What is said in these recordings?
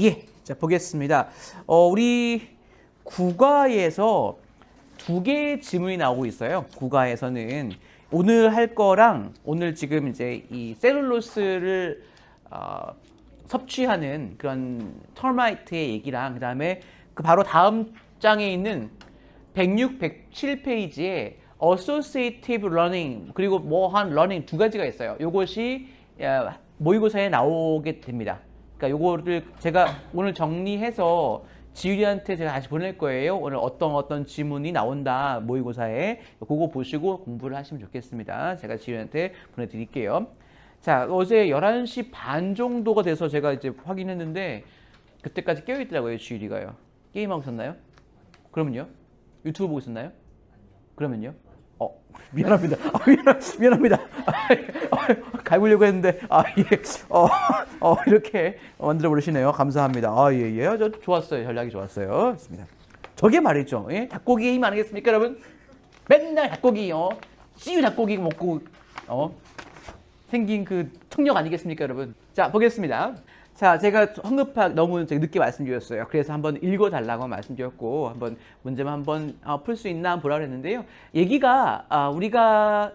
예, 자 보겠습니다. 우리 국어에서 두 개의 지문이 나오고 있어요. 국어에서는 오늘 할 거랑 오늘 지금 이제 이 셀룰로스를 섭취하는 그런 터마이트의 얘기랑 그다음에 그 바로 다음 장에 있는 106, 107페이지에 Associative Learning 그리고 뭐 한 Learning 두 가지가 있어요. 요것이 모의고사에 나오게 됩니다. 그러니까 요거를 제가 오늘 정리해서 지율이한테 제가 다시 보낼 거예요. 오늘 어떤 지문이 나온다 모의고사에 그거 보시고 공부를 하시면 좋겠습니다. 제가 지율이한테 보내드릴게요. 자, 어제 11시 반 정도가 돼서 제가 이제 확인했는데 그때까지 깨어있더라고요, 지율이가요. 게임하고 있었나요? 그러면요? 유튜브 보고 있었나요? 그러면요? 미안합니다. 미안합니다. 갈구려고 했는데, 이렇게 만들어 버리시네요. 감사합니다. 예. 저 좋았어요. 전략이 좋았어요. 좋습니다. 저게 말이죠. 예? 닭고기의 힘 아니겠습니까, 여러분? 맨날 닭고기, 씨유 닭고기 먹고, 생긴 그 청력 아니겠습니까, 여러분? 자, 보겠습니다. 자, 제가 성급하게 너무 늦게 말씀드렸어요. 그래서 한번 읽어달라고 말씀드렸고 한번 문제만 한번 풀 수 있나 한번 보라고 했는데요. 얘기가 우리가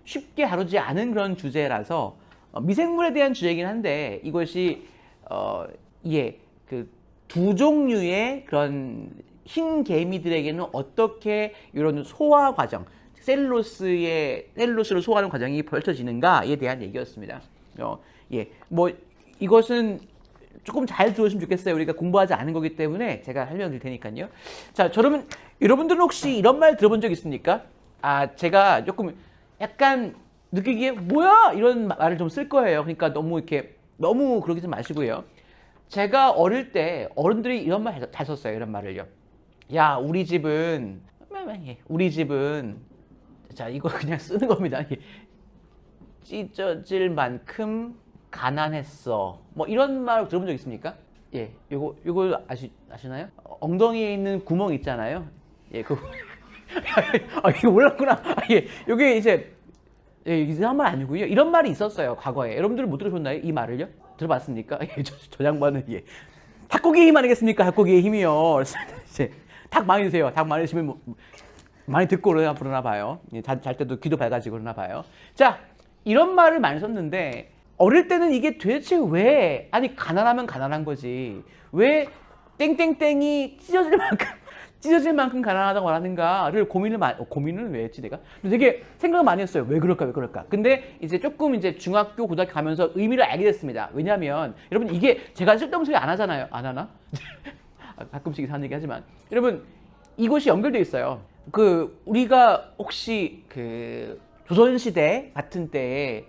쉽게 다루지 않은 그런 주제라서 미생물에 대한 주제이긴 한데 이것이 그 두 종류의 그런 흰 개미들에게는 어떻게 이런 소화 과정, 셀룰로스를 소화하는 과정이 펼쳐지는가에 대한 얘기였습니다. 이것은 조금 잘 들으시면 좋겠어요. 우리가 공부하지 않은 거기 때문에 제가 설명드릴 테니까요. 자, 그러면 여러분들은 혹시 이런 말 들어본 적 있습니까? 제가 조금 약간 느끼기에 뭐야? 이런 말을 좀 쓸 거예요. 그러니까 너무 그러지 좀 마시고요. 제가 어릴 때 어른들이 이런 말 잘 썼어요. 이런 말을요. 야, 우리 집은 자, 이거 그냥 쓰는 겁니다. 찢어질 만큼 가난했어. 뭐 이런 말 들어본 적 있습니까? 예, 요거 아시나요? 엉덩이에 있는 구멍 있잖아요. 예, 이거 몰랐구나. 요게 이제 이상한 말 아니고요. 이런 말이 있었어요, 과거에. 여러분들은 못 들으셨나요? 이 말을요? 들어봤습니까? 저 양반은 닭고기의 힘 아니겠습니까? 닭고기의 힘이요. 이제 닭 많이 드세요. 닭 많이 드시면 많이 듣고 그러나 봐요. 잘 때도 귀도 밝아지고 그러나 봐요. 자, 이런 말을 많이 썼는데 어릴 때는 이게 도대체 왜 가난하면 가난한 거지 왜 땡땡땡이 찢어질 만큼 가난하다고 말하는가를 고민을 왜 했지 내가? 되게 생각을 많이 했어요. 왜 그럴까? 근데 이제 조금 중학교 고등학교 가면서 의미를 알게 됐습니다. 왜냐하면 여러분 이게 제가 쓸데없는 소리 안 하잖아요. 안 하나? 가끔씩 이상한 얘기 하지만 여러분 이것이 연결돼 있어요. 우리가 혹시 조선시대 같은 때에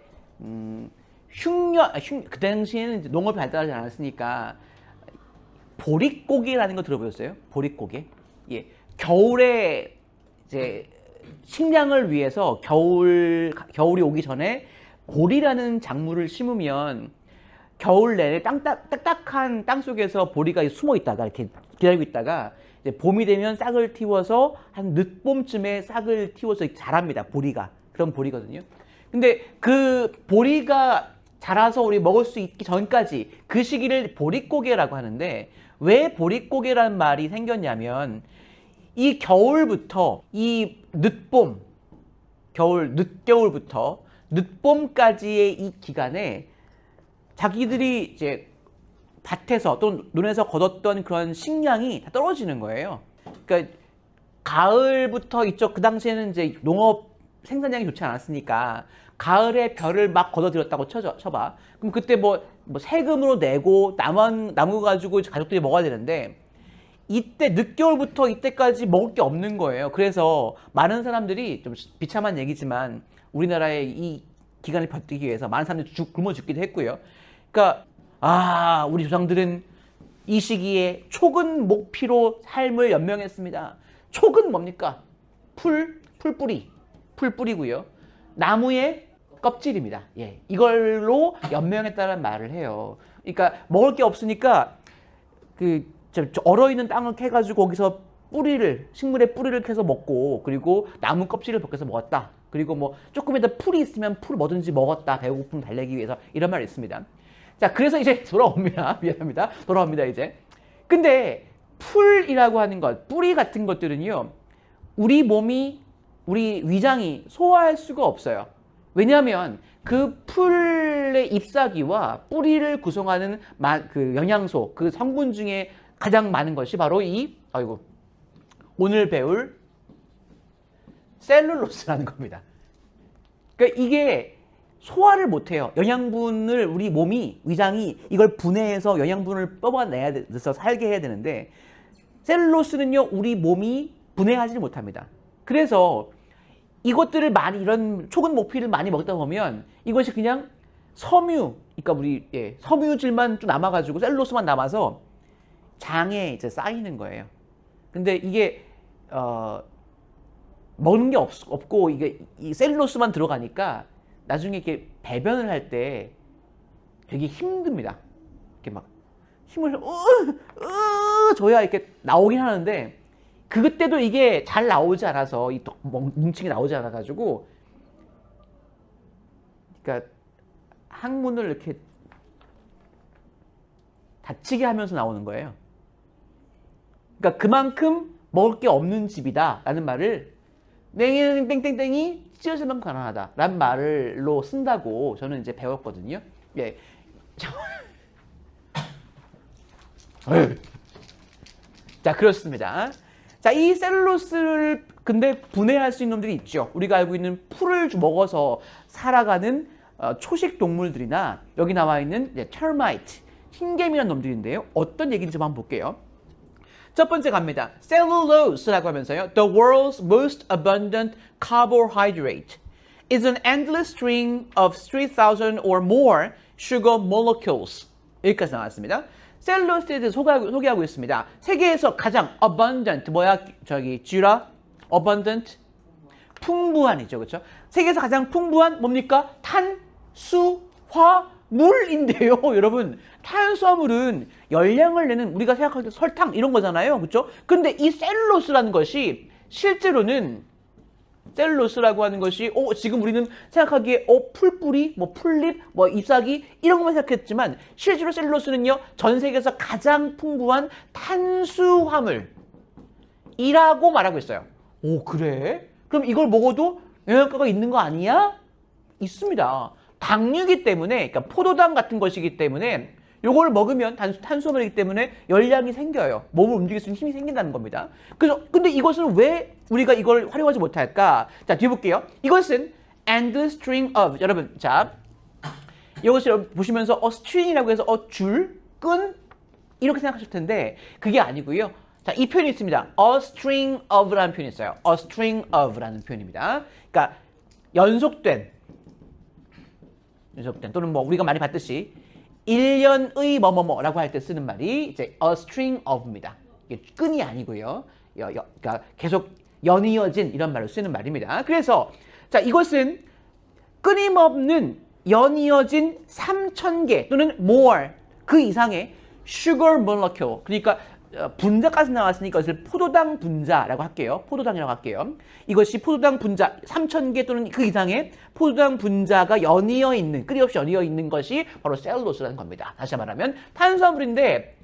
그 당시에는 이제 농업이 발달하지 않았으니까 보릿고개라는 거 들어보셨어요? 보릿고개? 예. 겨울에 이제 식량을 위해서 겨울이 오기 전에 보리라는 작물을 심으면 겨울 내내 딱딱한 땅 속에서 보리가 숨어 있다가 이렇게 기다리고 있다가 이제 봄이 되면 싹을 틔워서 한 늦봄쯤에 싹을 틔워서 자랍니다. 보리가. 그런 보리거든요. 근데 그 보리가 자라서 우리 먹을 수 있기 전까지 그 시기를 보릿고개라고 하는데 왜 보릿고개라는 말이 생겼냐면 이 겨울부터 이 늦겨울부터 늦봄까지의 이 기간에 자기들이 이제 밭에서 또는 논에서 거뒀던 그런 식량이 다 떨어지는 거예요. 그러니까 가을부터 그 당시에는 이제 농업 생산량이 좋지 않았으니까 가을에 벼를 막 걷어들였다고 쳐봐. 그럼 그때 뭐 세금으로 내고 나무 가지고 가족들이 먹어야 되는데 이때 늦겨울부터 이때까지 먹을 게 없는 거예요. 그래서 많은 사람들이 좀 비참한 얘기지만 우리나라의 이 기간을 버티기 위해서 많은 사람들이 굶어 죽기도 했고요. 그러니까 우리 조상들은 이 시기에 촉은 목피로 삶을 연명했습니다. 촉은 뭡니까? 풀뿌리고요. 나무의 껍질입니다. 예, 이걸로 연명했다는 말을 해요. 그러니까 먹을 게 없으니까 얼어있는 땅을 캐가지고 거기서 식물의 뿌리를 캐서 먹고 그리고 나무 껍질을 벗겨서 먹었다. 그리고 뭐 조금이라도 풀이 있으면 풀 뭐든지 먹었다. 배고픔 달래기 위해서 이런 말이 있습니다. 자, 그래서 이제 돌아옵니다. 미안합니다. 돌아옵니다, 이제. 근데 풀이라고 하는 것, 뿌리 같은 것들은요, 우리 몸이, 우리 위장이 소화할 수가 없어요. 왜냐하면 그 풀의 잎사귀와 뿌리를 구성하는 그 영양소, 그 성분 중에 가장 많은 것이 바로 오늘 배울 셀룰로스라는 겁니다. 그러니까 이게 소화를 못해요. 영양분을 우리 몸이, 위장이 이걸 분해해서 영양분을 뽑아내야 돼서 살게 해야 되는데 셀룰로스는요, 우리 몸이 분해하지 못합니다. 그래서 이것들을 많이, 이런 초근 목피를 많이 먹다 보면 이것이 그냥 섬유, 그러니까 우리 섬유질만 좀 남아가지고 셀룰로스만 남아서 장에 이제 쌓이는 거예요. 근데 이게 먹는 게 없고 이게 이 셀룰로스만 들어가니까 나중에 이렇게 배변을 할 때 되게 힘듭니다. 이렇게 막 힘을 줘야 이렇게 나오긴 하는데 그때도 이게 잘 나오지 않아서 이 뭉치게 나오지 않아 가지고 그러니까 항문을 이렇게 닫히게 하면서 나오는 거예요. 그러니까 그만큼 먹을 게 없는 집이다라는 말을 땡땡땡땡이 찢어질 만큼 가난하다라는 말로 쓴다고 저는 이제 배웠거든요. 예. 자, 그렇습니다. 자, 이 셀룰로스를 근데 분해할 수 있는 놈들이 있죠. 우리가 알고 있는 풀을 먹어서 살아가는 초식 동물들이나 여기 나와 있는 termite, 흰개미라는 놈들인데요. 어떤 얘기인지 한번 볼게요. 첫 번째 갑니다. Cellulose라고 하면서요. The world's most abundant carbohydrate is an endless string of 3,000 or more sugar molecules. 여기까지 나왔습니다. 셀룰로스에 대해서 소개하고 있습니다. 세계에서 가장 abundant, 쥐라? abundant? 풍부한이죠. 그렇죠? 세계에서 가장 풍부한 뭡니까? 탄수화물인데요. 여러분, 탄수화물은 열량을 내는 우리가 생각할 때 설탕 이런 거잖아요. 그렇죠? 근데 이 셀룰로스라는 것이 실제로는 셀룰로스라고 하는 것이 지금 우리는 생각하기에 풀뿌리, 풀잎, 잎사귀 이런 것만 생각했지만 실제로 셀룰로스는요 전 세계에서 가장 풍부한 탄수화물이라고 말하고 있어요. 오, 그래? 그럼 이걸 먹어도 영양가가 있는 거 아니야? 있습니다. 당류이기 때문에, 그러니까 포도당 같은 것이기 때문에 요걸 먹으면 탄수화물이기 때문에 열량이 생겨요. 몸을 움직일 수 있는 힘이 생긴다는 겁니다. 그래서 근데 이것은 왜 우리가 이걸 활용하지 못할까? 자, 뒤에 볼게요. 이것은 endless string of, 여러분, 자, 이것을 보시면서 string이라고 해서 줄, 끈 이렇게 생각하실 텐데 그게 아니고요. 자, 이 표현이 있습니다. a string of라는 표현이 있어요. a string of라는 표현입니다. 그러니까 연속된 또는 우리가 많이 봤듯이 1년의 뭐뭐뭐라고 할 때 쓰는 말이 이제 a string of입니다. 이게 끈이 아니고요. 그러니까 계속 연이어진 이런 말로 쓰는 말입니다. 그래서 자, 이것은 끊임없는 연이어진 3,000개 또는 more 그 이상의 sugar molecule, 그러니까 분자까지 나왔으니까 이것을 포도당 분자라고 할게요. 포도당이라고 할게요. 이것이 포도당 분자 3,000개 또는 그 이상의 포도당 분자가 연이어 있는, 끊임없이 연이어 있는 것이 바로 셀룰로스라는 겁니다. 다시 말하면 탄수화물인데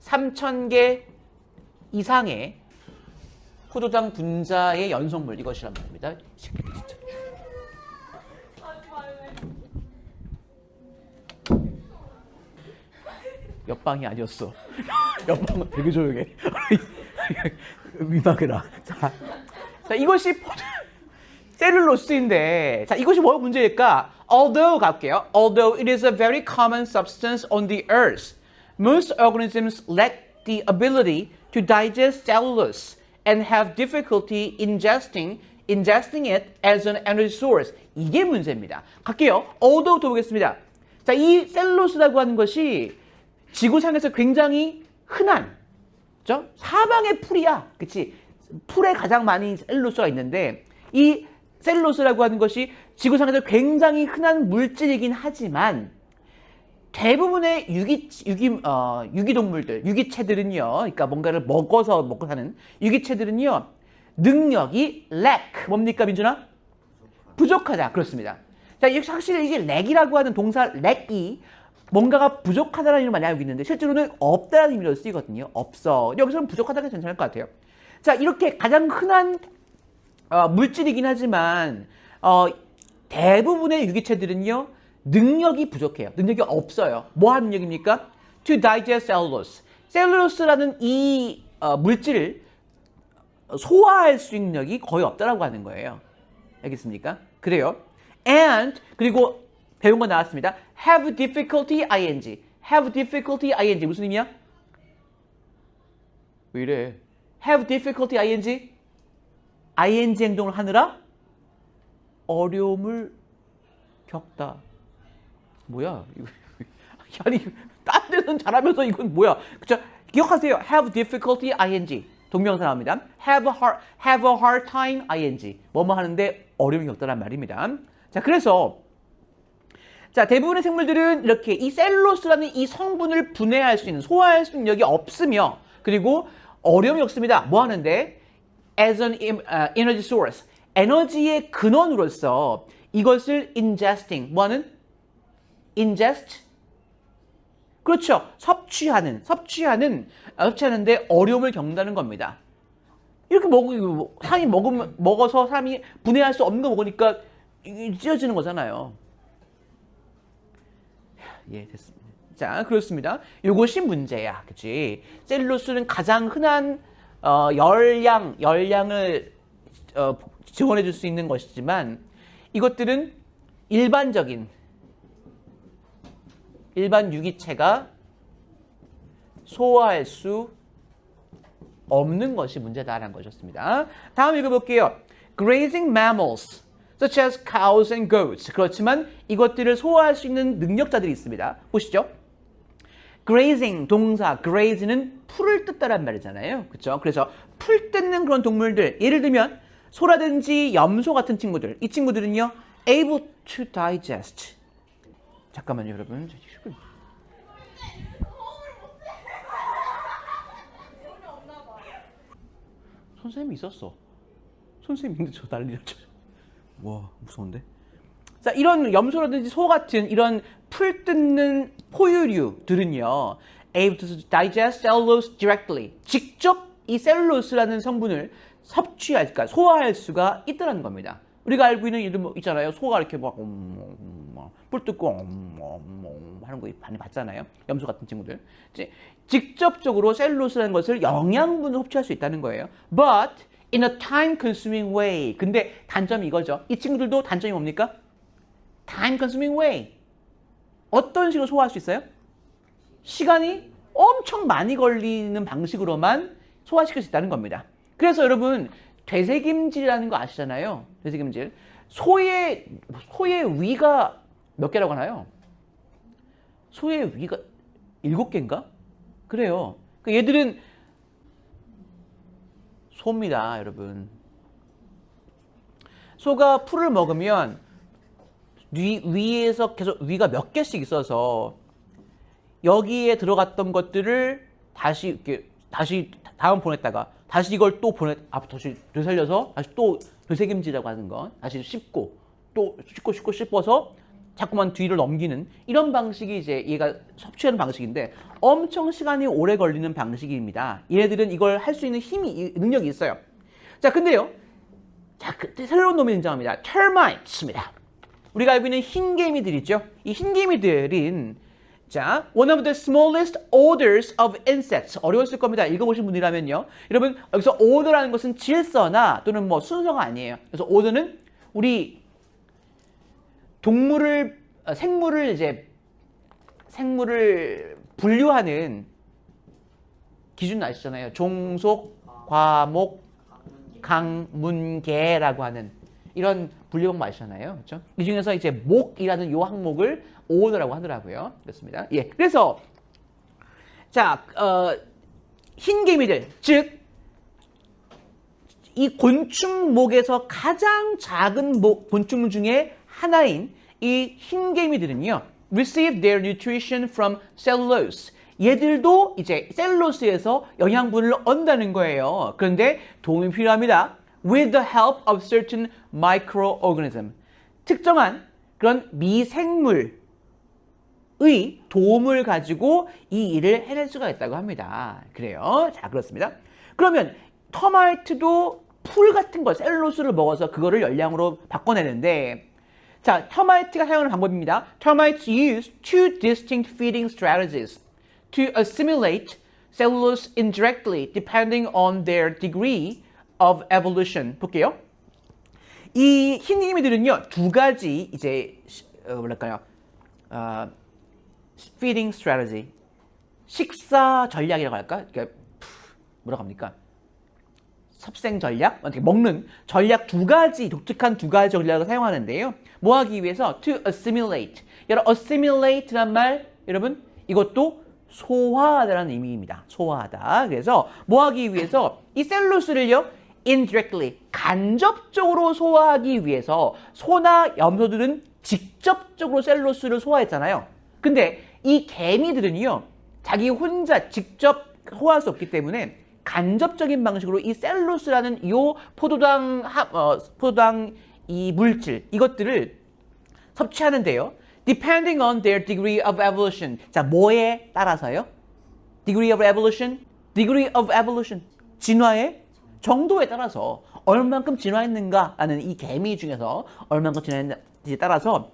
3,000개 이상의 포도당 분자의 연속물, 이것이란 말입니다. 옆방이 아니었어. 옆방은 되게 조용해. 민망해라. 자, 이것이 셀룰로스인데, 자, 이것이 뭐가 문제일까? Although 갈게요. Although it is a very common substance on the earth, most organisms lack the ability to digest cellulose and have difficulty ingesting it as an energy source. 이게 문제입니다. 갈게요. Although 또 보겠습니다. 자, 이 셀룰로스라고 하는 것이 지구상에서 굉장히 흔한, 그렇죠? 사방에 풀이야, 그렇지? 풀에 가장 많이 셀룰로스가 있는데 이 셀룰로스라고 하는 것이 지구상에서 굉장히 흔한 물질이긴 하지만 대부분의 유기동물들, 유기체들은요, 그러니까 뭔가를 먹고 사는 유기체들은요, 능력이 lack, 뭡니까 민준아? 부족하다. 그렇습니다. 자, 확실히 이게 lack이라고 하는 동사 lack이 뭔가가 부족하다는 의미를 많이 알고 있는데 실제로는 없다는 의미로 쓰이거든요. 없어. 여기서는 부족하다가 괜찮을 것 같아요. 자, 이렇게 가장 흔한 물질이긴 하지만 대부분의 유기체들은요. 능력이 부족해요. 능력이 없어요. 뭐 하는 능력입니까? To digest cellulose. 셀룰로스라는 이 물질을 소화할 수 있는 능력이 거의 없다라고 하는 거예요. 알겠습니까? 그래요. And 그리고 배운 거 나왔습니다. Have difficulty ing. Have difficulty ing 무슨 의미야? 왜 이래? Have difficulty ing. ing 행동을 하느라 어려움을 겪다. 뭐야? 아니 딴 데는 잘하면서 이건 뭐야? 그쵸? 기억하세요. Have difficulty ing. 동명사 나옵니다. Have a hard time ing. 뭐뭐 하는데 어려움이 겪다란 말입니다. 자, 그래서 자, 대부분의 생물들은 이렇게 이 셀룰로스라는 이 성분을 분해할 수 있는, 소화할 수 있는 능력이 없으며 그리고 어려움이 없습니다. 뭐 하는데? As an energy source. 에너지의 근원으로서 이것을 ingesting. 뭐 하는? ingest? 그렇죠. 섭취하는데 어려움을 겪는다는 겁니다. 이렇게 사람이 먹어서 사람이 분해할 수 없는 거 먹으니까 찢어지는 거잖아요. 예, 됐습니다. 자, 그렇습니다. 이것이 문제야. 그치? 셀룰로스는 가장 흔한 열량을 지원해 줄 수 있는 것이지만 이것들은 일반 유기체가 소화할 수 없는 것이 문제다라는 것이었습니다. 다음 읽어볼게요. Grazing mammals, such as cows and goats. 그렇지만 이것들을 소화할 수 있는 능력자들이 있습니다. 보시죠. Grazing 동사, graze는 풀을 뜯다란 말이잖아요. 그렇죠? 그래서 풀 뜯는 그런 동물들, 예를 들면 소라든지 염소 같은 친구들, 이 친구들은요, able to digest. 잠깐만요, 여러분. 선생님이 있었어. 선생님인데 저 난리 났죠. 와, 무서운데? 자, 이런 염소라든지 소 같은 이런 풀 뜯는 포유류들은요, able to digest cellulose directly. 직접 이 셀룰로스라는 성분을 그러니까 소화할 수가 있다는 겁니다. 우리가 알고 있는 예를 뭐 있잖아요. 소가 이렇게 막 뿔 뜯고 하는 거 많이 봤잖아요. 염소 같은 친구들. 이제 직접적으로 셀룰로스라는 것을 영양분을 섭취할 수 있다는 거예요. But in a time-consuming way. 근데 단점이 이거죠. 이 친구들도 단점이 뭡니까? Time-consuming way. 어떤 식으로 소화할 수 있어요? 시간이 엄청 많이 걸리는 방식으로만 소화시킬 수 있다는 겁니다. 그래서 여러분 되새김질이라는 거 아시잖아요. 되새김질. 소의 위가 몇 개라고 하나요? 소의 위가 7개인가? 그래요. 얘들은 소입니다, 여러분. 소가 풀을 먹으면 위에서 계속 위가 몇 개씩 있어서 여기에 들어갔던 것들을 다시 다음 보냈다가 다시 이걸 또 다시 되살려서 다시 또 되새김질이라고 하는 거 다시 씹고 또 씹어서 자꾸만 뒤를 넘기는 이런 방식이 이제 얘가 섭취하는 방식인데 엄청 시간이 오래 걸리는 방식입니다. 얘네들은 이걸 할 수 있는 능력이 있어요. 자, 근데요. 자, 새로운 놈이 등장합니다. termites입니다. 우리가 알고 있는 흰개미들 있죠? 이 흰개미들은 자, one of the smallest orders of insects. 어려웠을 겁니다. 읽어보신 분이라면요. 여러분, 여기서 order라는 것은 질서나 또는 뭐 순서가 아니에요. 그래서 order는 우리 생물을 분류하는 기준 아시잖아요. 종속, 과목, 강문계라고 하는 이런 분류 방법 아시잖아요. 그렇죠? 이 중에서 이제 목이라는 요 항목을 order라고 하더라고요. 그렇습니다. 예. 그래서 자, 흰개미들, 즉 이 곤충목에서 가장 작은 곤충 중에 하나인 이 흰개미들은요, receive their nutrition from cellulose. 얘들도 이제 셀룰로스에서 영양분을 얻는다는 거예요. 그런데 도움이 필요합니다. With the help of certain microorganism. 특정한 그런 미생물의 의 도움을 가지고 이 일을 해낼 수가 있다고 합니다. 그래요. 자, 그렇습니다. 그러면 터마이트도 풀 같은 거, 셀룰로스를 먹어서 그거를 열량으로 바꿔내는데, 자, 터마이트가 사용하는 방법입니다. Termites use two distinct feeding strategies to assimilate cellulose indirectly depending on their degree of evolution. 볼게요. 이 흰개미들은요, 두 가지 이제 뭐랄까요? feeding strategy, 식사 전략이라고 할까? 그러니까 뭐라고 합니까? 섭생 전략, 어떻게 먹는 전략 두 가지, 독특한 두 가지 전략을 사용하는데요. 뭐 하기 위해서? To assimilate. 여러분, assimilate란 말, 여러분, 이것도 소화하다라는 의미입니다. 소화하다. 그래서 뭐 하기 위해서? 이 셀룰로스를요, indirectly, 간접적으로 소화하기 위해서 소나 염소들은 직접적으로 셀룰로스를 소화했잖아요. 근데 이 개미들은요, 자기 혼자 직접 소화할 수 없기 때문에 간접적인 방식으로 이 셀룰로스라는 이 포도당 이 물질, 이것들을 섭취하는데요. Depending on their degree of evolution. 자, 뭐에 따라서요? Degree of evolution? Degree of evolution. 진화의 정도에 따라서 얼만큼 진화했는가라는 이 개미 중에서 얼만큼 진화했는지에 따라서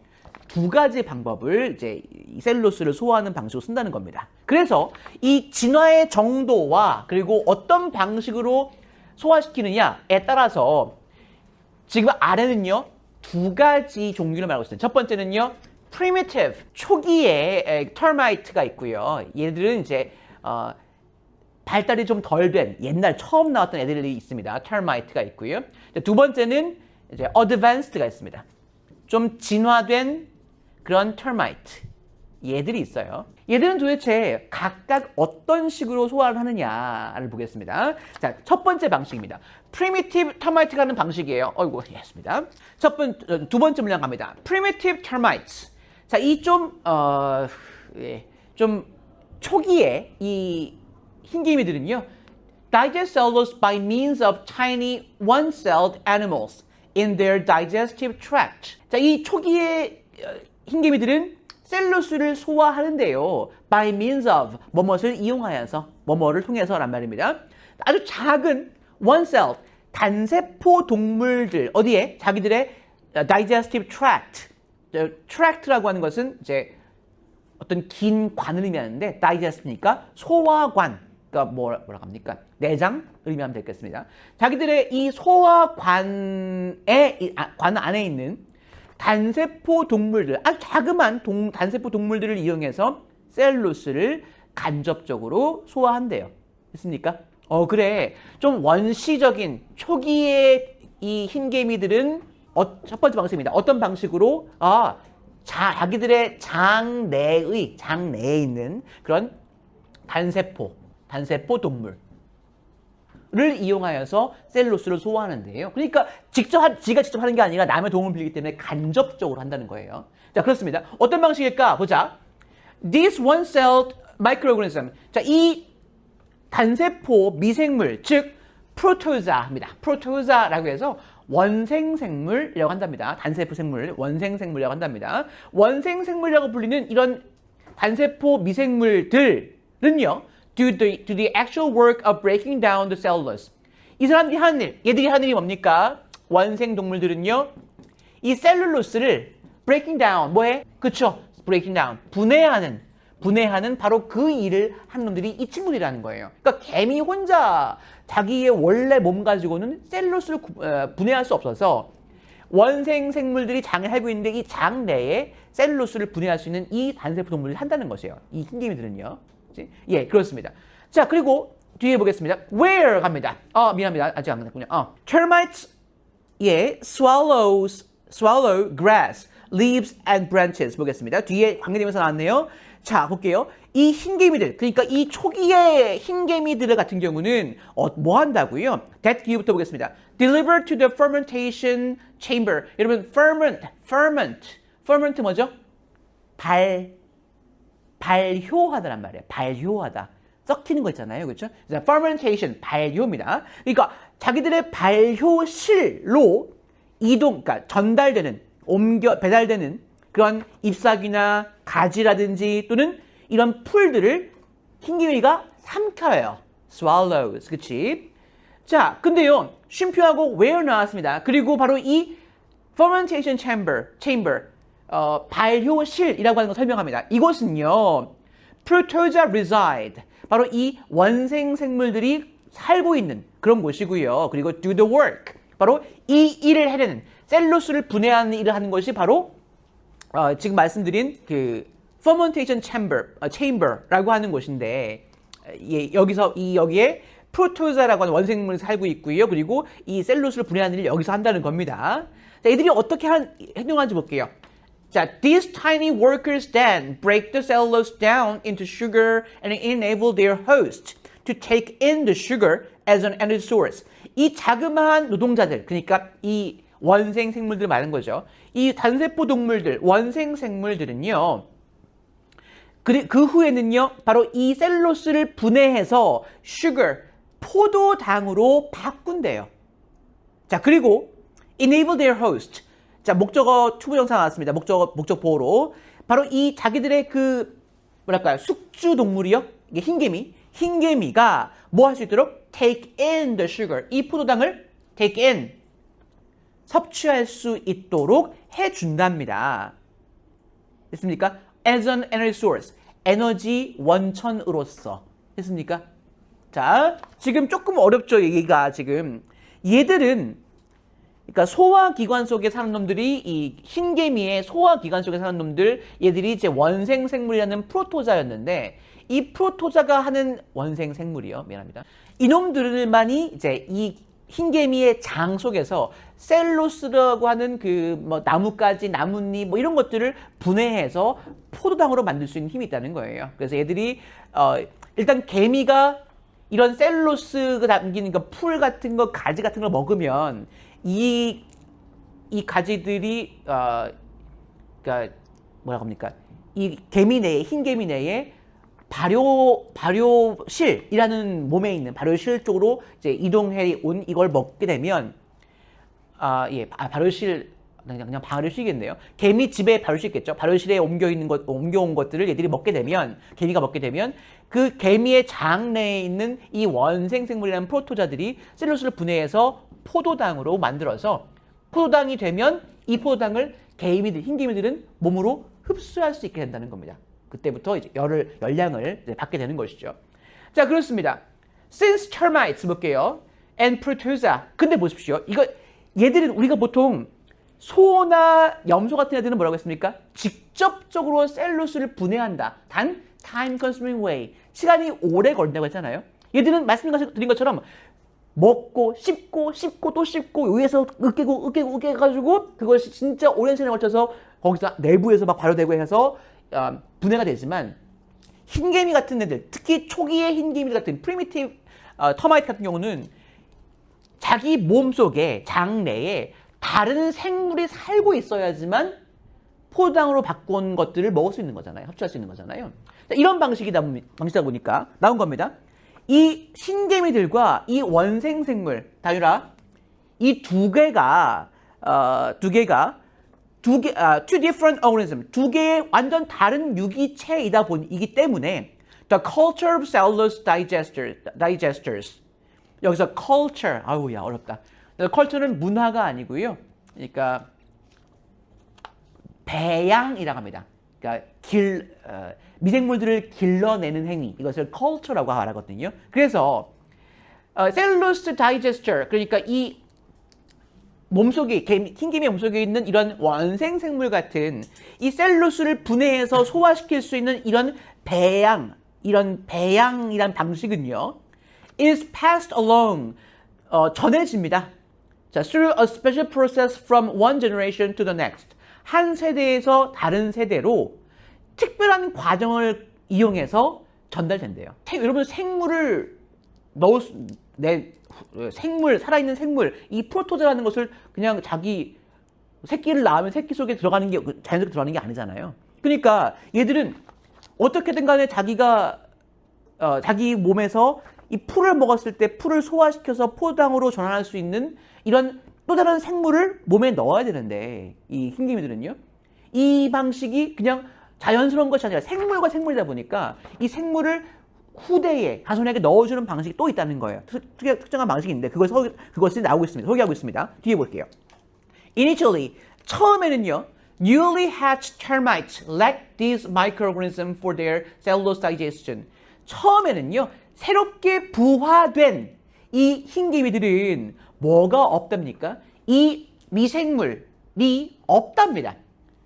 두 가지 방법을 이제 이 셀룰로스를 소화하는 방식으로 쓴다는 겁니다. 그래서 이 진화의 정도와 그리고 어떤 방식으로 소화시키느냐에 따라서 지금 아래는요, 두 가지 종류를 말하고 있어요. 첫 번째는요, primitive, 초기의 termite가 있고요. 얘들은 이제 발달이 좀 덜 된 옛날 처음 나왔던 애들이 있습니다. termite가 있고요. 두 번째는 이제 advanced가 있습니다. 좀 진화된 그런 termite 얘들이 있어요. 얘들은 도대체 각각 어떤 식으로 소화를 하느냐를 보겠습니다. 자, 첫 번째 방식입니다. primitive termite가 하는 방식이에요. 어이구, 했습니다. 두 번째 문장 갑니다. primitive termites. 자, 이 좀 초기에 이 흰개미들은요, digest cellulose by means of tiny one-celled animals in their digestive tract. 자, 이 초기의 흰개미들은 셀룰로스를 소화하는데요. by means of, 뭐뭇을 이용하여서, 뭐뭐를 통해서란 말입니다. 아주 작은 one-celled, 단세포 동물들, 어디에? 자기들의 digestive tract. tract라고 하는 것은 이제 어떤 긴 관을 의미하는데 digest니까 소화관, 그러니까 뭐라고 합니까? 내장 의미하면 되겠습니다. 자기들의 이 소화관의 관 안에 있는 단세포 동물들, 아주 자그마한 단세포 동물들을 이용해서 셀룰로스를 간접적으로 소화한대요. 됐습니까? 그래. 좀 원시적인 초기의 이 흰개미들은 첫 번째 방식입니다. 어떤 방식으로? 자기들의 장내에 있는 그런 단세포 동물을 이용하여서 셀룰로스를 소화하는데요. 그러니까 지가 직접 하는 게 아니라 남의 도움을 빌리기 때문에 간접적으로 한다는 거예요. 자, 그렇습니다. 어떤 방식일까? 보자. This one-celled microorganism. 자, 이 단세포 미생물, 즉 프로토자입니다. 프로토자라고 해서 원생생물이라고 한답니다. 단세포 생물, 원생생물이라고 한답니다. 원생생물이라고 불리는 이런 단세포 미생물들은요, do the actual work of breaking down the cellulose. 이 사람들이 하는 일, 얘들이 하는 일이 뭡니까? 원생동물들은요, 이 셀룰로스를 breaking down, 뭐해? 그쵸? breaking down, 분해하는 바로 그 일을 하는 놈들이 이 친구들이라는 거예요. 그러니까 개미 혼자 자기의 원래 몸 가지고는 셀룰로스를 분해할 수 없어서 원생 생물들이 장을 하고 있는데 이 장 내에 셀룰로스를 분해할 수 있는 이 단세포 동물들이 한다는 것이에요. 이 흰개미들은요. 예, 그렇습니다. 자, 그리고 뒤에 보겠습니다. Where 갑니다. 미안합니다. 아직 안 끝났군요. Termites, 예, swallow grass, leaves and branches 보겠습니다. 뒤에 관계되면서 나왔네요. 자, 볼게요. 이 흰개미들, 그러니까 이 초기의 흰개미들 같은 경우는 뭐 한다고요? that 뒤부터 보겠습니다. Deliver to the fermentation chamber. 여러분, ferment 뭐죠? 발효하다란 말이에요. 발효하다. 썩히는 거 있잖아요. 그렇죠? fermentation, 발효입니다. 그러니까 자기들의 발효실로 그러니까 배달되는 그런 잎사귀나 가지라든지 또는 이런 풀들을 흰개미가 삼켜요. swallows. 그치? 자, 근데요. 쉼표하고 where 나왔습니다. 그리고 바로 이 fermentation chamber, 발효실이라고 하는 걸 설명합니다. 이곳은요. Protozoa reside. 바로 이 원생 생물들이 살고 있는 그런 곳이고요. 그리고 do the work. 바로 이 일을 해내는 셀룰로스를 분해하는 일을 하는 것이 바로 지금 말씀드린 그 fermentation chamber라고 하는 곳인데 여기에 프로토자라고 하는 원생물이 살고 있고요. 그리고 이 셀룰로스를 분해하는 일을 여기서 한다는 겁니다. 자, 이들이 어떻게 행동하는지 볼게요. 자, these tiny workers then break the cellulose down into sugar and enable their host to take in the sugar as an energy source. 이 자그마한 노동자들, 그러니까 이 원생 생물들 말하는 거죠. 이 단세포 동물들, 원생 생물들은요. 그 후에는요. 바로 이 셀룰로스를 분해해서 sugar, 포도당으로 바꾼대요. 자, 그리고 enable their host. 자, 목적어 투부정사 나왔습니다. 목적 보호로. 바로 이 자기들의 그 뭐랄까요? 숙주 동물이요. 이게 흰개미가 뭐 할 수 있도록 take in the sugar. 이 포도당을 take in 섭취할 수 있도록 해 준답니다. 됐습니까? as an energy source. 에너지 원천으로서. 됐습니까? 자, 지금 조금 어렵죠, 얘기가 지금. 얘들은 그러니까 소화기관 속에 사는 놈들이 이 흰개미의 소화기관 속에 사는 놈들 얘들이 이제 원생생물이라는 프로토자였는데 이 프로토자가 하는 원생생물이요. 미안합니다. 이놈들만이 이제 이 흰개미의 장 속에서 셀룰로스라고 하는 그 뭐 나뭇가지, 나뭇잎 뭐 이런 것들을 분해해서 포도당으로 만들 수 있는 힘이 있다는 거예요. 그래서 얘들이 일단 개미가 이런 셀룰로스가 담긴 풀 같은 거, 가지 같은 걸 먹으면 이 가지들이 그러니까 뭐라고 합니까? 이 개미 내에 흰개미 내에 발효실이라는 몸에 있는 발효실 쪽으로 이제 이동해 온 이걸 먹게 되면 그냥 발효실이겠네요. 개미 집에 발효실 있겠죠. 발효실에 옮겨온 것들을 얘들이 개미가 먹게 되면 그 개미의 장 내에 있는 이 원생생물이라는 프로토자들이 셀룰로스를 분해해서 포도당으로 만들어서 포도당이 되면 이 포도당을 흰개미들은 몸으로 흡수할 수 있게 된다는 겁니다. 그때부터 이제 열량을 이제 받게 되는 것이죠. 자, 그렇습니다. Since termites 볼게요. And protozoa. 근데 보십시오. 얘들은 우리가 보통 소나 염소 같은 애들은 뭐라고 했습니까? 직접적으로 셀룰로스를 분해한다. 단 time consuming way. 시간이 오래 걸린다고 했잖아요. 얘들은 말씀드린 것처럼 먹고 씹고 또 씹고 위에서 으깨고 해가지고 그것이 진짜 오랜 시간에 걸쳐서 거기서 내부에서 막 발효되고 해서 분해가 되지만 흰개미 같은 애들, 특히 초기의 흰개미 같은 프리미티브 터마이트 같은 경우는 자기 몸속에 장내에 다른 생물이 살고 있어야지만 포도당으로 바꾼 것들을 먹을 수 있는 거잖아요. 섭취할 수 있는 거잖아요. 이런 방식이다 보니까 나온 겁니다. 이 흰개미들과 이 원생생물, 다유라, 이 두 개가 two different organisms, 두 개의 완전 다른 유기체이기 때문에 the culture of cellulose digesters. 여기서 culture, 아우야 어렵다. culture는 문화가 아니고요. 그러니까 배양이라고 합니다. 그러니까 미생물들을 길러내는 행위, 이것을 culture라고 말하거든요. 그래서 cellulose digester, 그러니까 이 몸속에 흰개미 몸속에 있는 이런 원생생물 같은 이 셀룰로스를 분해해서 소화시킬 수 있는 이런 배양이란 방식은요, is passed along, 전해집니다. 자, through a special process from one generation to the next. 한 세대에서 다른 세대로 특별한 과정을 이용해서 전달된대요. 여러분 살아있는 생물, 이 프로토자라는 것을 그냥 자기 새끼를 낳으면 새끼 속에 들어가는 게 자연스럽게 들어가는 게 아니잖아요. 그러니까 얘들은 어떻게든 간에 자기 몸에서 이 풀을 먹었을 때 풀을 소화시켜서 포도당으로 전환할 수 있는 이런 또 다른 생물을 몸에 넣어야 되는데 이 흰개미들은요, 이 방식이 그냥 자연스러운 것이 아니라 생물과 생물이다 보니까 이 생물을 후대에 자손에게 넣어주는 방식이 또 있다는 거예요. 특정한 방식이 있는데 그것이 나오고 있습니다. 소개하고 있습니다. 뒤에 볼게요. Initially, 처음에는요. Newly hatched termites lack these microorganisms for their cellulose digestion. 처음에는요. 새롭게 부화된 이 흰개미들은 뭐가 없답니까? 이 미생물이 없답니다.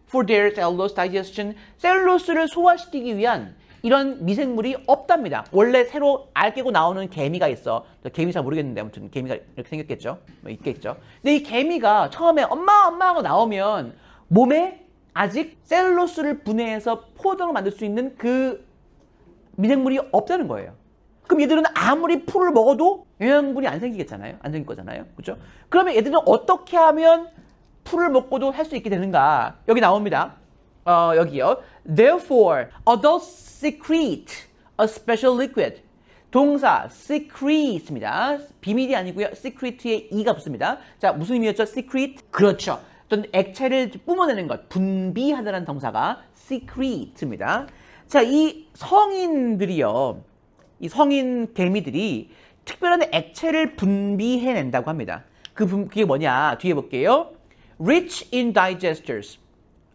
For their cellulose digestion, 셀룰로스를 소화시키기 위한 이런 미생물이 없답니다. 원래 새로 알 깨고 나오는 개미가 있어. 개미 잘 모르겠는데 아무튼 개미가 이렇게 생겼겠죠. 뭐 있겠죠. 근데 이 개미가 처음에 엄마 하고 나오면 몸에 아직 셀룰로스를 분해해서 포도를 만들 수 있는 그 미생물이 없다는 거예요. 그럼 얘들은 아무리 풀을 먹어도 영양분이 안 생기겠잖아요. 안 생길 거잖아요. 그렇죠? 그러면 얘들은 어떻게 하면 풀을 먹고도 할 수 있게 되는가? 여기 나옵니다. 여기요. Therefore, adults secrete a special liquid. 동사 secrete입니다. 비밀이 아니고요. secrete에 e가 붙습니다. 자, 무슨 의미였죠? secrete? 그렇죠. 어떤 액체를 뿜어내는 것, 분비하다라는 동사가 secrete입니다. 자, 이 성인들이요. 이 성인 개미들이 특별한 액체를 분비해낸다고 합니다. 그게 뭐냐? 뒤에 볼게요. Rich in digesters.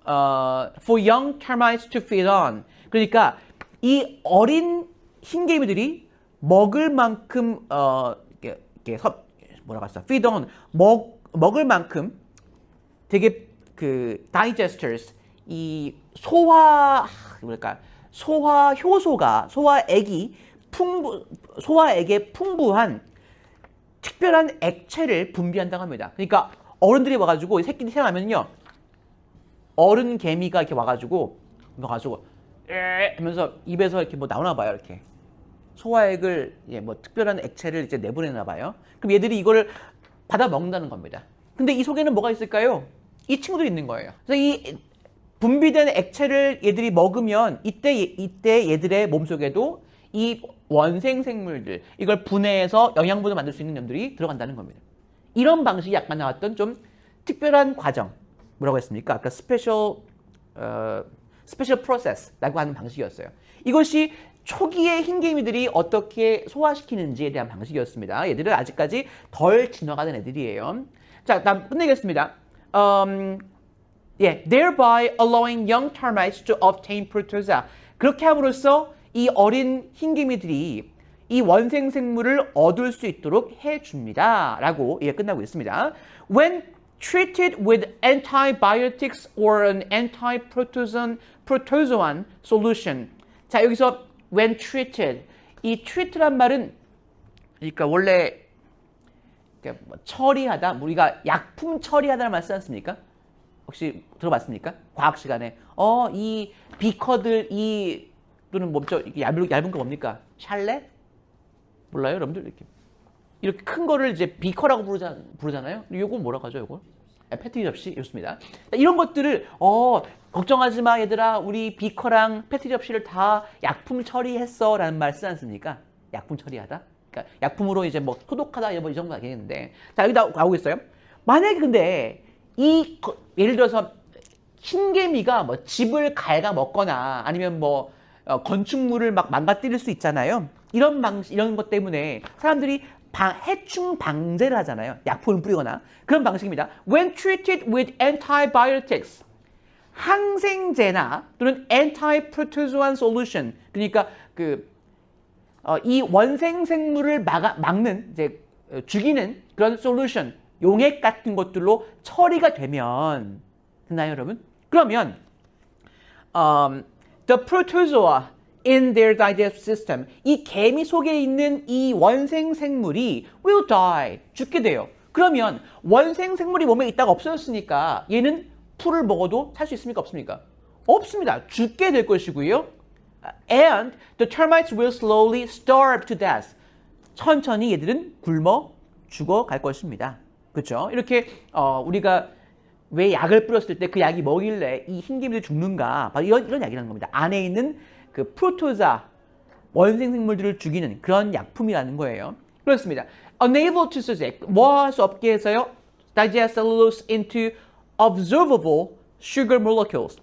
For young termites to feed on. 그러니까 이 어린 흰개미들이 먹을 만큼 뭐라고 했어? feed on 먹을 만큼 되게 그 digesters 이 소화 효소가 소화액에 풍부한 특별한 액체를 분비한다고 합니다. 그러니까 어른들이 와가지고 새끼들이 태어나면요. 어른 개미가 이렇게 와가지고 하면서 입에서 이렇게 뭐 나오나 봐요. 이렇게 소화액을 뭐 특별한 액체를 이제 내보내나 봐요. 그럼 얘들이 이거를 받아 먹는다는 겁니다. 근데 이 속에는 뭐가 있을까요? 이 친구들이 있는 거예요. 그래서 이 분비된 액체를 얘들이 먹으면 이때 얘들의 몸속에도 이 원생 생물들 이걸 분해해서 영양분을 만들 수 있는 놈들이 들어간다는 겁니다. 이런 방식이 아까 나왔던 좀 특별한 과정 뭐라고 했습니까? 아까 스페셜 프로세스라고 하는 방식이었어요. 이것이 초기의 흰개미들이 어떻게 소화시키는지에 대한 방식이었습니다. 얘들은 아직까지 덜 진화가된 애들이에요. 자, 다음 끝내겠습니다. thereby allowing young termites to obtain protozoa. 그렇게 함으로써 이 어린 흰개미들이 이 원생 생물을 얻을 수 있도록 해줍니다. 라고 이게 끝나고 있습니다. When treated with antibiotics or an anti-protozoan solution. 자, 여기서 when treated. 이 treat란 말은 그러니까 원래 처리하다, 우리가 약품 처리하다는 말 쓰지 않습니까? 혹시 들어봤습니까? 과학 시간에 이 비커들 또는 뭡죠? 얇은 거 뭡니까? 샬렛? 몰라요, 여러분들? 이렇게 큰 거를 이제 비커라고 부르잖아요. 요거 뭐라고 하죠, 요거? 패티 접시 이렇습니다. 이런 것들을 걱정하지 마 얘들아, 우리 비커랑 패티 접시를 다 약품 처리했어라는 말 쓰지 않습니까? 약품 처리하다. 그러니까 약품으로 이제 뭐 소독하다 이 정도 알겠는데, 자 여기 나오고 있어요. 만약에 근데 예를 들어서 흰개미가 뭐 집을 갉아 먹거나 아니면 뭐 건축물을 막 망가뜨릴 수 있잖아요. 이런 것 때문에 사람들이 해충 방제를 하잖아요. 약품을 뿌리거나 그런 방식입니다. When treated with antibiotics, 항생제나 또는 anti-protozoan solution, 그러니까 이 원생 생물을 막는 이제 죽이는 그런 솔루션, 용액 같은 것들로 처리가 되면 됐나요, 여러분? 그러면 the protozoa in their digestive system, 이 개미 속에 있는 이 원생 생물이 will die, 죽게 돼요. 그러면 원생 생물이 몸에 있다가 없어졌으니까 얘는 풀을 먹어도 살 수 있습니까? 없습니까? 없습니다. 죽게 될 것이고요. And the termites will slowly starve to death. 천천히 얘들은 굶어 죽어갈 것입니다. 그렇죠? 이렇게 우리가 왜 약을 뿌렸을 때 그 약이 뭐길래 이 흰개미들이 죽는가? 바로 이런 약이라는 겁니다. 안에 있는 그 프로토자 원생 생물들을 죽이는 그런 약품이라는 거예요. 그렇습니다. Unable to suggest, 뭐 할 수 없게 해서요? Digest cellulose into observable sugar molecules.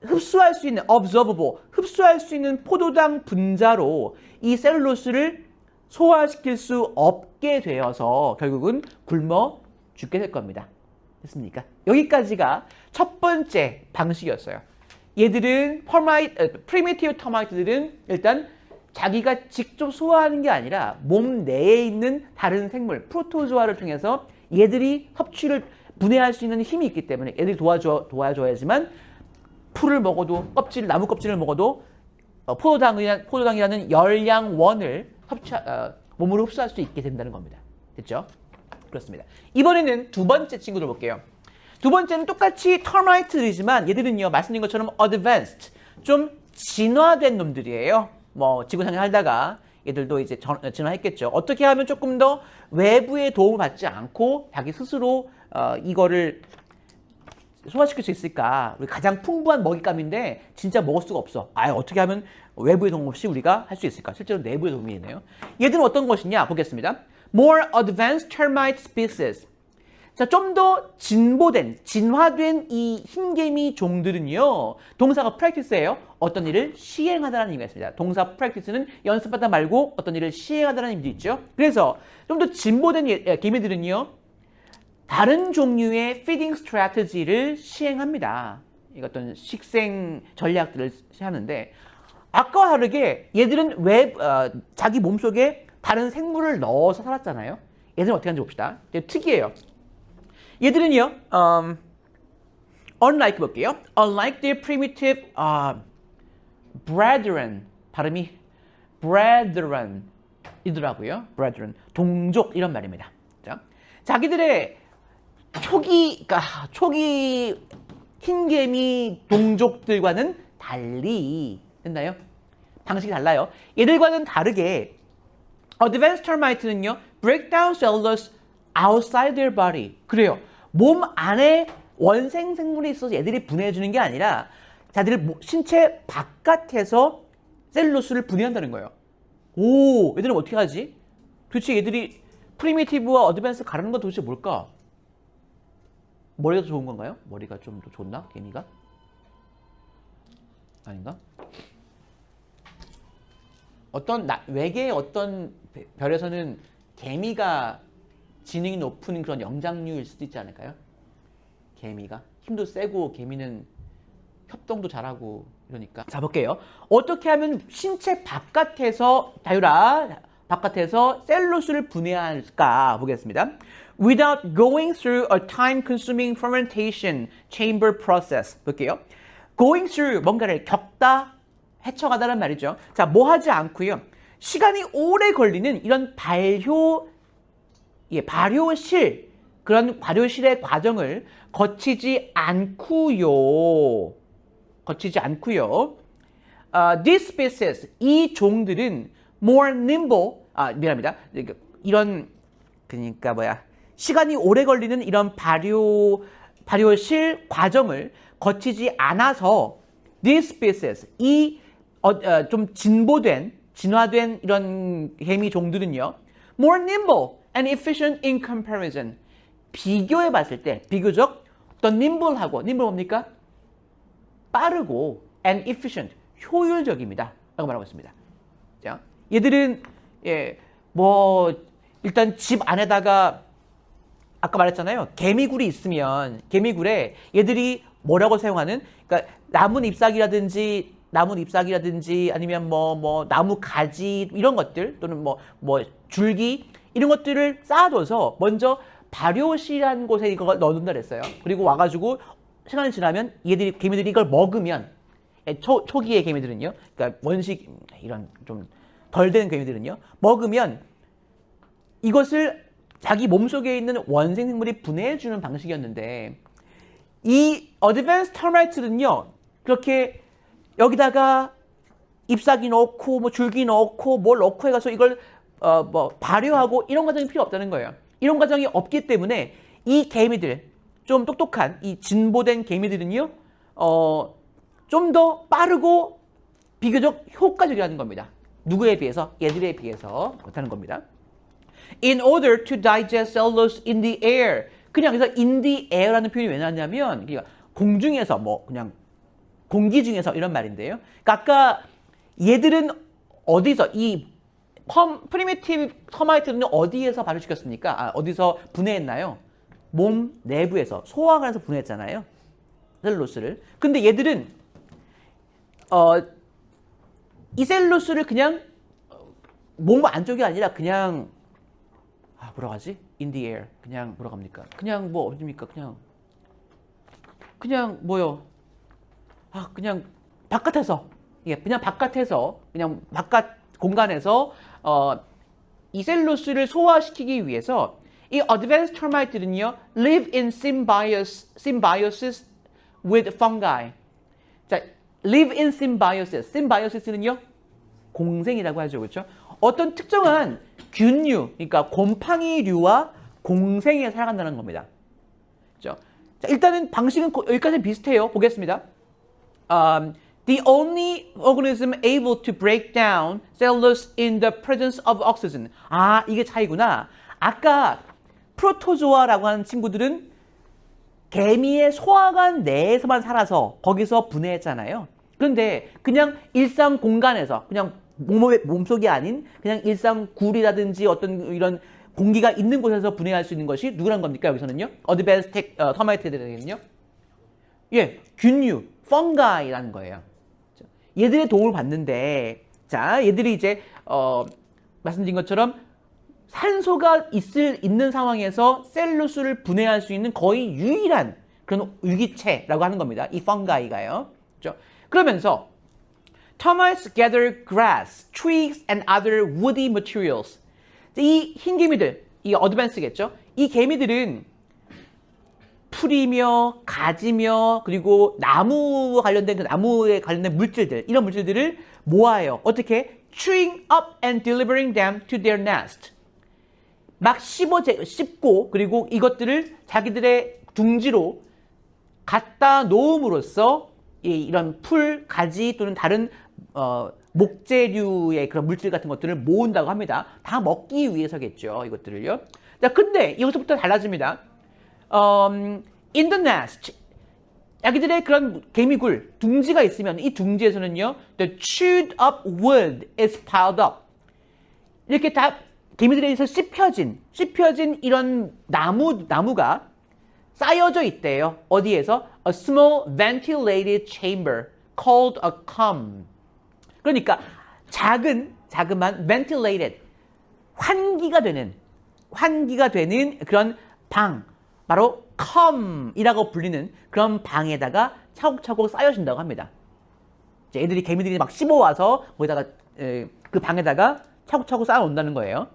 흡수할 수 있는 observable, 흡수할 수 있는 포도당 분자로 이 셀룰로스를 소화시킬 수 없게 되어서 결국은 굶어 죽게 될 겁니다. 됐습니까? 여기까지가 첫 번째 방식이었어요. 얘들은 프리미티브 터마이트들은 일단 자기가 직접 소화하는 게 아니라 몸 내에 있는 다른 생물, 프로토조아를 통해서 얘들이 섭취를 분해할 수 있는 힘이 있기 때문에 얘들이 도와줘야지만 풀을 먹어도 나무 껍질을 먹어도 포도당이라는 열량원을 몸으로 흡수할 수 있게 된다는 겁니다. 됐죠? 그렇습니다. 이번에는 두 번째 친구들 볼게요. 두 번째는 똑같이 터마이트들이지만 얘들은요, 말씀드린 것처럼 advanced, 좀 진화된 놈들이에요. 뭐 지구상에 살다가 얘들도 이제 진화했겠죠. 어떻게 하면 조금 더 외부의 도움을 받지 않고 자기 스스로 이거를 소화시킬 수 있을까? 우리 가장 풍부한 먹잇감인데 진짜 먹을 수가 없어. 어떻게 하면 외부의 도움 없이 우리가 할 수 있을까? 실제로 내부의 도움이 있네요. 얘들은 어떤 것이냐 보겠습니다. More advanced termite species. 자, 좀 더 진화된 이 흰개미 종들은요, 동사가 practice예요. 어떤 일을 시행하다라는 의미가 있습니다. 동사 practice는 연습하다 말고 어떤 일을 시행하다라는 의미도 있죠. 그래서 좀 더 진보된 개미들은요, 다른 종류의 feeding strategy를 시행합니다. 이 어떤 식생 전략들을 하는데, 아까와 다르게 얘들은 자기 몸속에 다른 생물을 넣어서 살았잖아요. 얘들은 어떻게 하는지 봅시다. 특이해요. 얘들은요, unlike 볼게요. Unlike their primitive brethren, 발음이 brethren 이더라고요. brethren, 동족 이런 말입니다. 자, 자기들의 초기 흰개미 동족들과는 달리 됐나요? 방식이 달라요. 얘들과는 다르게 advanced termite는요, break down cellulose outside their body. 그래요. 몸 안에 원생 생물이 있어서 얘들이 분해해주는 게 아니라 자기들 신체 바깥에서 셀룰로스를 분해한다는 거예요. 오, 얘들은 어떻게 하지? 도대체 얘들이 프리미티브와 어드밴스 가르는 건 도대체 뭘까? 머리가 더 좋은 건가요? 머리가 좀 더 좋나? 개미가? 아닌가? 외계의 어떤 별에서는 개미가 지능이 높은 그런 영장류일 수도 있지 않을까요? 개미가 힘도 세고 개미는 협동도 잘하고 이러니까. 자, 볼게요. 어떻게 하면 신체 바깥에서 바깥에서 셀룰로스를 분해할까 보겠습니다. Without going through a time-consuming fermentation chamber process. 볼게요. Going through 뭔가를 겪다, 헤쳐가다란 말이죠. 자, 뭐 하지 않고요. 시간이 오래 걸리는 이런 발효실, 그런 발효실의 과정을 거치지 않고요. These species, 이 종들은 more nimble, 미안합니다. 시간이 오래 걸리는 이런 발효실 과정을 거치지 않아서 these species, 좀 진화된 이런 개미 종들은요, more nimble and efficient in comparison. 비교해 봤을 때 비교적 더 nimble하고, nimble 뭡니까? 빠르고 and efficient, 효율적입니다. 라고 말하고 있습니다. 자, 얘들은 일단 집 안에다가 아까 말했잖아요. 개미굴이 있으면 개미굴에 얘들이 뭐라고 사용하는, 그러니까 나무 잎사귀라든지 아니면 나무 가지 이런 것들 또는 줄기 이런 것들을 쌓아둬서 먼저 발효실한 곳에 이걸 넣어둔다 그랬어요. 그리고 와가지고 시간이 지나면 개미들이 이걸 먹으면, 초기의 개미들은요, 그러니까 원식 이런 좀 덜 된 개미들은요, 먹으면 이것을 자기 몸속에 있는 원생 생물이 분해해주는 방식이었는데, 이 어드밴스 터마이트는요, 그렇게 여기다가 잎사귀 넣고 줄기 넣고 뭘 넣고 해가지고 이걸 발효하고 이런 과정이 필요 없다는 거예요. 이런 과정이 없기 때문에 이 개미들, 좀 똑똑한 이 진보된 개미들은요, 좀 더 빠르고 비교적 효과적이라는 겁니다. 누구에 비해서? 얘들에 비해서 그렇다는 겁니다. In order to digest cellulose in the air. 그냥 그래서 in the air라는 표현이 왜 나왔냐면, 그러니까 공중에서 그냥 공기 중에서 이런 말인데요. 그러니까 아까 얘들은 어디서 이 프리미티브 터마이트는 어디에서 발효시켰습니까? 어디서 분해했나요? 몸 내부에서 소화관에서 분해했잖아요. 셀룰로스를. 근데 얘들은 이 셀룰로스를 그냥 몸 안쪽이 아니라 그냥 뭐라고 하지? In the air. 그냥 뭐라고 합니까? 그냥 뭐 어딥니까? 그냥 뭐요? 그냥 바깥에서. 예, 그냥 바깥에서 그냥 바깥 공간에서 이 셀룰로스를 소화시키기 위해서 이 advanced termite들은요 live in symbiosis with fungi. 자, live in symbiosis. symbiosis는요 공생이라고 하죠, 그렇죠? 어떤 특정한 균류, 그러니까 곰팡이류와 공생에 살아간다는 겁니다. 그렇죠? 자, 일단은 방식은 여기까지 비슷해요. 보겠습니다. The only organism able to break down cellulose in the presence of oxygen. 이게 차이구나. 아까 프로토조아라고 하는 친구들은 개미의 소화관 내에서만 살아서 거기서 분해했잖아요. 그런데 그냥 일상 공간에서 그냥 몸속이 아닌 그냥 일상 굴이라든지 어떤 이런 공기가 있는 곳에서 분해할 수 있는 것이 누구란 겁니까? 여기서는요. 어드밴스 터마이트들에게는요. 예, 균류, 펑가이라는 거예요. 얘들의 도움을 받는데 자, 얘들이 이제 말씀드린 것처럼 산소가 있는 상황에서 셀룰로스를 분해할 수 있는 거의 유일한 그런 유기체라고 하는 겁니다. 이 펑가이가요. 그렇죠? 그러면서 termites gather grass, twigs, and other woody materials. 이 흰 개미들, 이 어드밴스겠죠? 이 개미들은 풀이며 가지며 그리고 나무에 관련된 물질들, 이런 물질들을 모아요. 어떻게? Chewing up and delivering them to their nest. 막 씹고 그리고 이것들을 자기들의 둥지로 갖다 놓음으로써 이런 풀, 가지 또는 다른 목재류의 그런 물질 같은 것들을 모은다고 합니다. 다 먹기 위해서겠죠, 이것들을요. 자, 근데 여기서부터 달라집니다. In the nest, 자기들의 그런 개미굴, 둥지가 있으면 이 둥지에서는요, the chewed up wood is piled up. 이렇게 다 개미들에 의해서 씹혀진 이런 나무가 쌓여져 있대요. 어디에서? A small ventilated chamber called a comb. 그러니까 자그만 ventilated, 환기가 되는 그런 방, 바로 comb이라고 불리는 그런 방에다가 차곡차곡 쌓여진다고 합니다. 애들이 개미들이 막 씹어와서 거기다가 그 방에다가 차곡차곡 쌓아놓는다는 거예요.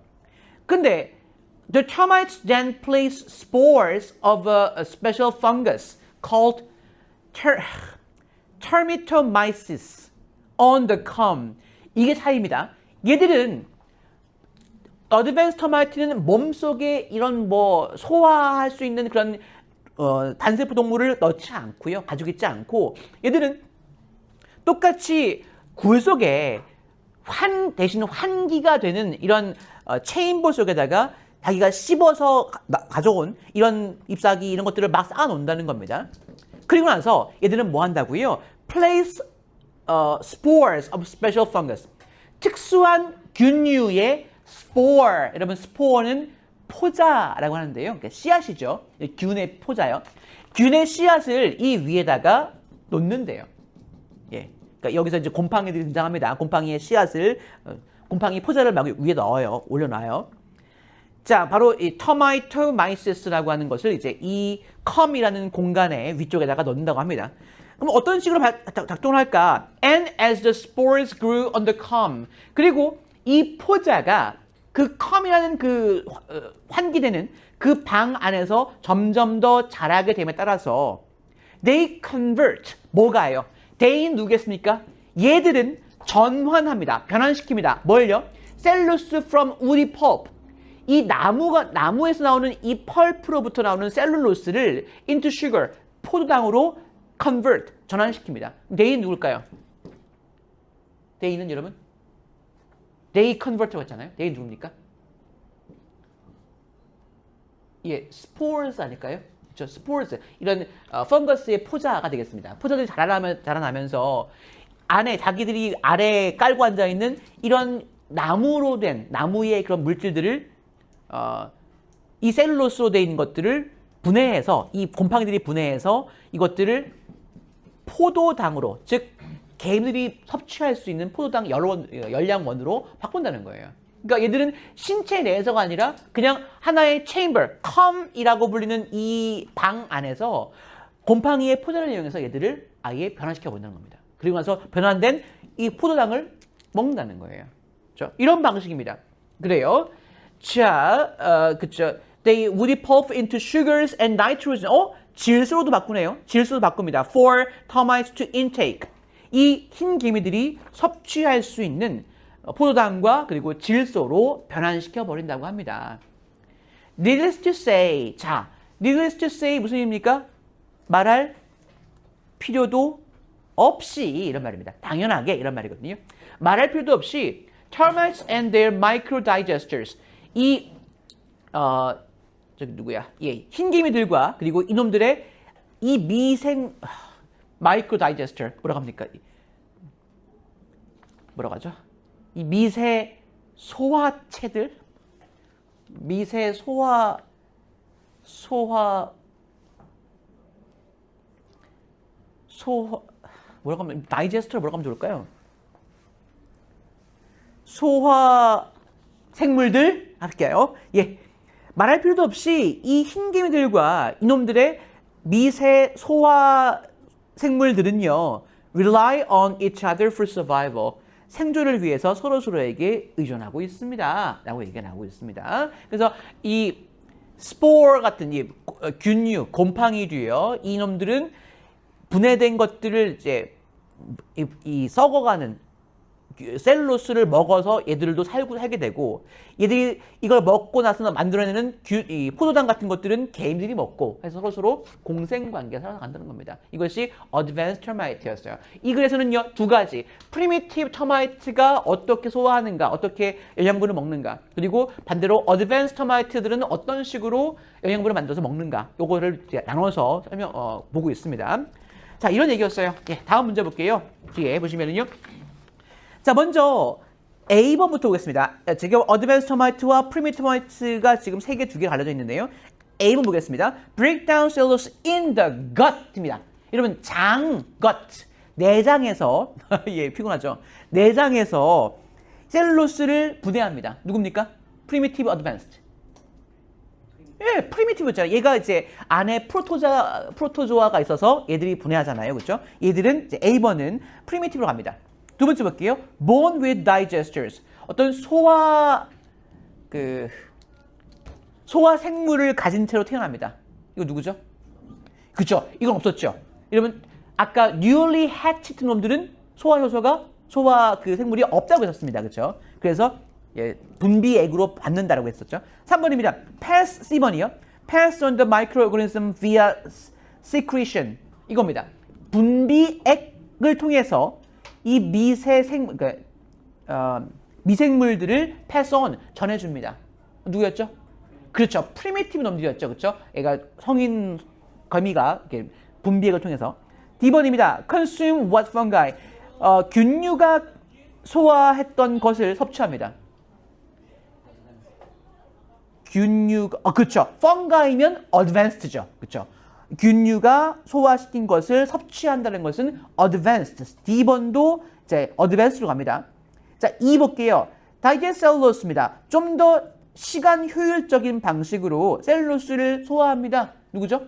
근데 the termites then place spores of a special fungus called termitomyces on the comb. 이게 차이입니다. 얘들은 어드밴스 터마이트는 몸속에 이런 뭐 소화할 수 있는 그런 단세포 동물을 넣지 않고요. 가지고 있지 않고 얘들은 똑같이 굴 속에 대신 환기가 되는 이런 체인볼 속에다가 자기가 씹어서 가져온 이런 잎사귀 이런 것들을 막 쌓아 놓는다는 겁니다. 그리고 나서 얘들은 뭐 한다고요? Place spores of special fungus. 특수한 균류의 spore. 여러분 스포어는 포자라고 하는데요. 그러니까 씨앗이죠. 균의 포자요. 균의 씨앗을 이 위에다가 놓는데요. 예. 그러니까 여기서 이제 곰팡이들이 등장합니다. 곰팡이의 씨앗을 곰팡이 포자를 막 위에 넣어요. 올려놔요. 자, 바로 이 터마이토마이시스라고 하는 것을 이제 이 컴이라는 공간의 위쪽에다가 넣는다고 합니다. 그럼 어떤 식으로 작동을 할까? And as the spores grew on the comb. 그리고 이 포자가 그 컴이라는 그 환기되는 그 방 안에서 점점 더 자라게 됨에 따라서 they convert. 뭐가요? they는 누구겠습니까? 얘들은 전환합니다. 변환시킵니다. 뭘요? cellulose from woody pulp. 이 나무에서 나오는 이 펄프로부터 나오는 셀룰로스를 into sugar, 포도당으로 convert, 전환시킵니다. they는 누굴까요? they는 여러분? they convert라고 했잖아요. they 누굽니까? 예, spores 아닐까요? 그렇죠? 스포르스 이런 펑거스의 포자가 되겠습니다. 포자들이 자라나면서 안에 자기들이 아래에 깔고 앉아 있는 이런 나무로 된 나무의 그런 물질들을 이 셀룰로스로 되어 있는 것들을 분해해서 이 곰팡이들이 분해해서 이것들을 포도당으로 즉 개들이 섭취할 수 있는 포도당 열량원으로 바꾼다는 거예요. 그러니까 얘들은 신체 내에서가 아니라 그냥 하나의 chamber, 컴이라고 불리는 이 방 안에서 곰팡이의 포자를 이용해서 얘들을 아예 변화시켜 본다는 겁니다. 그리고 나서 변환된 이 포도당을 먹는다는 거예요. 그렇죠? 이런 방식입니다. 그래요. 자, 그쵸. They would pulp into sugars and nitrogen. 질소로도 바꾸네요. 질소도 바꿉니다. For termites to intake. 이 흰 개미들이 섭취할 수 있는 포도당과 그리고 질소로 변환시켜 버린다고 합니다. Needless to say. 자, needless to say 무슨 의미입니까? 말할 필요도 없이 이런 말입니다. 당연하게 이런 말이거든요. 말할 필요도 없이 termites and their microdigesters. 이 저기 누구야? 예, 흰개미들과 그리고 이놈들의 이 미생 마이크로다이제스터 뭐라고 합니까? 뭐라고 하죠? 이 미세 소화체들, 미세 소화 뭐라고 하면 다이제스터 뭐라고 하면 좋을까요? 소화 생물들 할게요. 예. 말할 필요도 없이 이 흰개미들과 이놈들의 미세 소화 생물들은요, rely on each other for survival. 생존을 위해서 서로서로에게 의존하고 있습니다. 라고 얘기가 나오고 있습니다. 그래서 이 스포어 같은 이 균류, 곰팡이류요, 이놈들은 분해된 것들을 이제 이 썩어가는 셀룰로스를 먹어서 얘들도 살게 되고 얘들이 이걸 먹고 나서 만들어내는 이 포도당 같은 것들은 개미들이 먹고 해서 서로 공생관계에 살아간다는 겁니다. 이것이 Advanced Termite였어요. 이 글에서는요 두 가지 Primitive Termite가 어떻게 소화하는가 어떻게 영양분을 먹는가 그리고 반대로 Advanced Termite들은 어떤 식으로 영양분을 만들어서 먹는가 요거를 나눠서 보고 있습니다. 자 이런 얘기였어요. 예, 다음 문제 볼게요. 뒤에 보시면은요 자, 먼저 A번부터 보겠습니다. 지금 Advanced Termite와 Primitive Termite가 지금 세 개, 두 개 갈려져 있는데요. A번 보겠습니다. Break down cellulose in the gut입니다. 여러분, gut, 내장에서, 예, 피곤하죠? 내장에서 셀룰로스를 분해합니다. 누굽니까? Primitive, Advanced. 예, 프리미티브였잖아요. 얘가 이제 안에 프로토조아가 있어서 얘들이 분해하잖아요. 그렇죠? 얘들은 이제 A번은 프리미티브로 갑니다. 두 번째 볼게요. Born with digesters. 어떤 소화 생물을 가진 채로 태어납니다. 이거 누구죠? 그렇죠. 이건 없었죠. 여러분 아까 newly hatched 놈들은 소화 생물이 없다고 했었습니다. 그렇죠? 그래서 예, 분비액으로 받는다라고 했었죠. 3번입니다. Pass C번이요. Pass on the microorganism via secretion. 이겁니다. 분비액을 통해서 이 미생물들을 pass on 전해줍니다. 누구였죠? 그렇죠. 프리미티브 놈들이었죠. 그렇죠? 얘가 성인 거미가 이렇게 분비액을 통해서. D번입니다. Consume what fungi. 균류가 소화했던 것을 섭취합니다. 그렇죠. fungi면 advanced죠. 그렇죠. 균류가 소화시킨 것을 섭취한다는 것은 advanced. D번도 이제 advanced로 갑니다. 자, 2 볼게요. digest cellulose입니다. 좀 더 시간 효율적인 방식으로 셀룰로스를 소화합니다. 누구죠?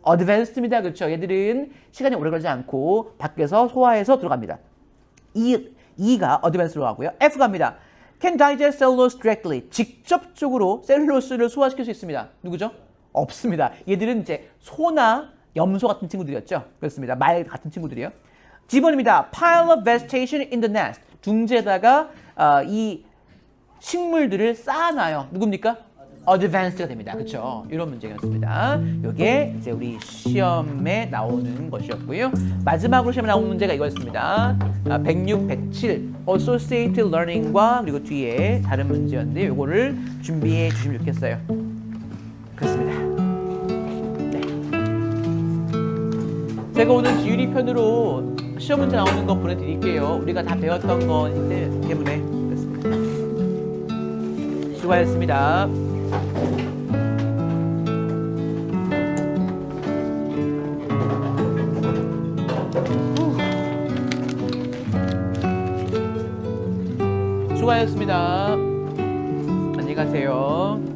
advanced입니다. 그렇죠. 얘들은 시간이 오래 걸리지 않고 밖에서 소화해서 들어갑니다. 2가 advanced로 가고요. F 갑니다. Can digest cellulose directly. 직접적으로 셀룰로스를 소화시킬 수 있습니다. 누구죠? 없습니다. 얘들은 이제 소나 염소 같은 친구들이었죠. 그렇습니다. 말 같은 친구들이요. G번입니다. Pile of vegetation in the nest. 둥지에다가 이 식물들을 쌓아놔요. 누굽니까? Advanced가 됩니다. 그렇죠? 이런 문제였습니다. 이게 이제 우리 시험에 나오는 것이었고요. 마지막으로 시험에 나온 문제가 이거였습니다. 106, 107 Associated Learning과 그리고 뒤에 다른 문제였는데 이거를 준비해 주시면 좋겠어요. 그렇습니다. 네. 제가 오늘 지유리 편으로 시험 문제 나오는 거 보내드릴게요. 우리가 다 배웠던 거기 때문에 그렇습니다. 수고하셨습니다. 수고하셨습니다. 안녕히 가세요.